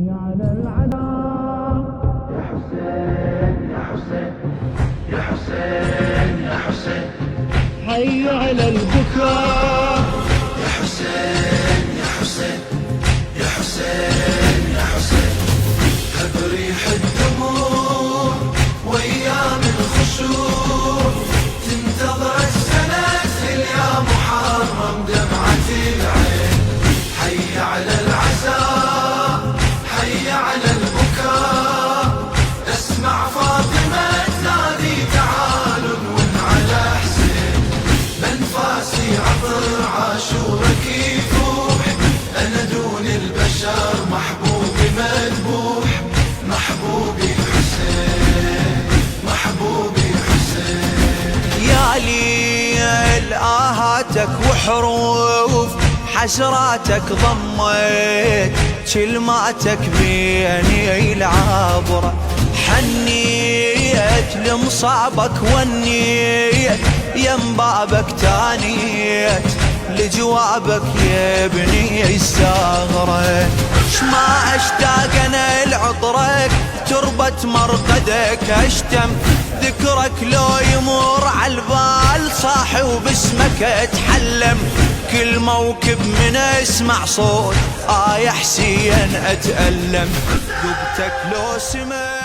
حي على العذاب. يا حسين يا حسين يا حسين يا حسين، حي على البكاء. يا حسين يا حسين يا حسين يا حسين، بريح الدموع وايام الخشوع، تنتظر السنة يا محرم دمعة العين. حي على العزاء حي على البكاء، اسمع فاطمة تنادي تعالوا نون على حسين. بانفاسي عطر عاشورك يفوح، انا دون البشر محبوبي مذبوح. محبوبي حسين محبوبي حسين، يا ليل آهاتك وحروف حسراتك ضميت، كلماتك بيني العبرة حنيت لمصابك ونيت، يم بابك تانيت لجوابك يا ابني الثغرة. شما اشتاق انا لعطرك تربة مرقدك، اشتم ذكرك لو يمر عالبال صاحي وباسمك اتحلم. كل موكب من اسمع صوت يا حسين اتألم، ذقتك لو سمع